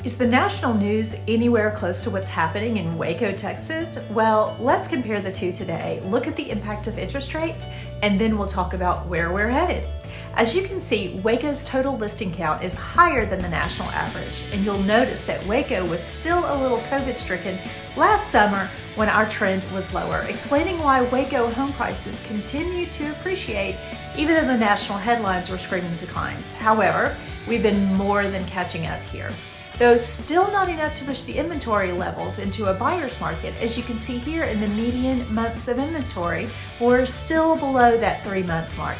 Is the national news anywhere close to what's happening in Waco, Texas? Well, let's compare the two today, look at the impact of interest rates, and then we'll talk about where we're headed. As you can see, Waco's total listing count is higher than the national average, and you'll notice that Waco was still a little COVID-stricken last summer when our trend was lower, explaining why Waco home prices continued to appreciate even though the national headlines were screaming declines. However, we've been more than catching up here. Though still not enough to push the inventory levels into a buyer's market, as you can see here in the median months of inventory, we're still below that 3-month mark.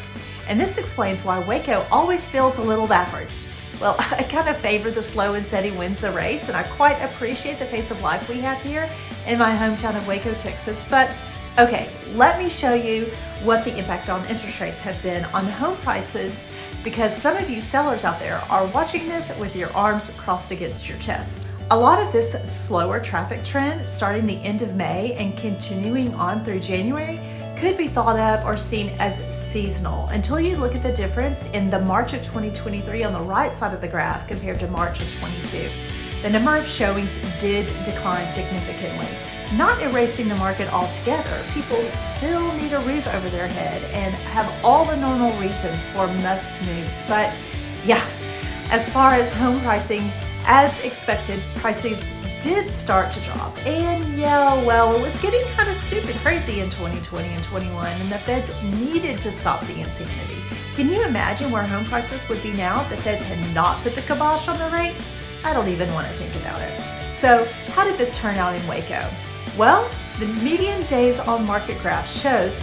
And this explains why Waco always feels a little backwards. Well, I kind of favor the slow and steady wins the race, and I quite appreciate the pace of life we have here in my hometown of Waco, Texas. But okay, let me show you what the impact on interest rates have been on home prices, because some of you sellers out there are watching this with your arms crossed against your chest. A lot of this slower traffic trend starting the end of May and continuing on through January could be thought of or seen as seasonal until you look at the difference in the March of 2023 on the right side of the graph compared to March of 22. The number of showings did decline significantly, not erasing the market altogether. People still need a roof over their head and have all the normal reasons for must moves. But yeah, as far as home pricing, as expected, prices did start to drop. And yeah, well, it was getting kind of stupid crazy in 2020 and 21, and the feds needed to stop the insanity. Can you imagine where home prices would be now if the feds had not put the kibosh on the rates? I don't even want to think about it. So how did this turn out in Waco? Well, the median days on market graph shows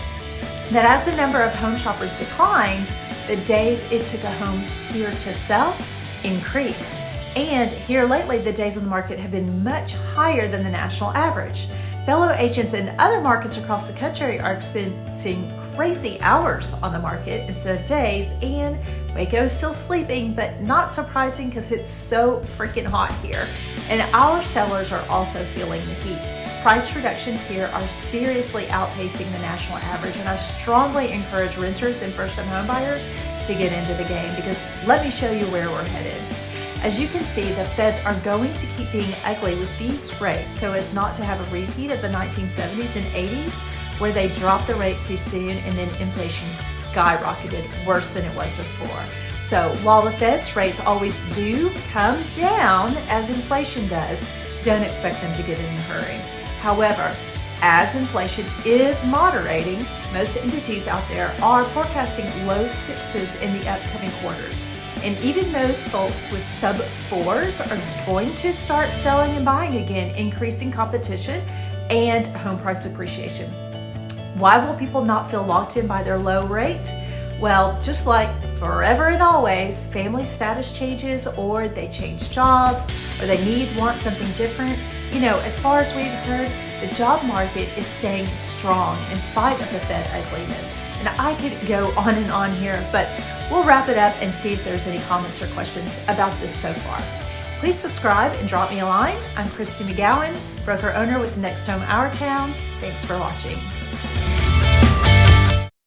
that as the number of home shoppers declined, the days it took a home here to sell increased. And here lately, the days on the market have been much higher than the national average. Fellow agents in other markets across the country are experiencing crazy hours on the market instead of days, and Waco is still sleeping, but not surprising because it's so freaking hot here. And our sellers are also feeling the heat. Price reductions here are seriously outpacing the national average, and I strongly encourage renters and first-time home buyers to get into the game, because let me show you where we're headed. As you can see, the feds are going to keep being ugly with these rates so as not to have a repeat of the 1970s and 80s where they dropped the rate too soon and then inflation skyrocketed worse than it was before. So while the feds rates always do come down as inflation does, don't expect them to get in a hurry. However, as inflation is moderating, most entities out there are forecasting low 6s in the upcoming quarters. And even those folks with sub 4s are going to start selling and buying again, increasing competition and home price appreciation. Why will people not feel locked in by their low rate? Well, just like forever and always, family status changes, or they change jobs, or they want something different. You know, as far as we've heard, the job market is staying strong in spite of the Fed ugliness. And I could go on and on here, but we'll wrap it up and see if there's any comments or questions about this so far. Please subscribe and drop me a line. I'm Cristi McGowan, broker owner with the Next Home Our Town. Thanks for watching.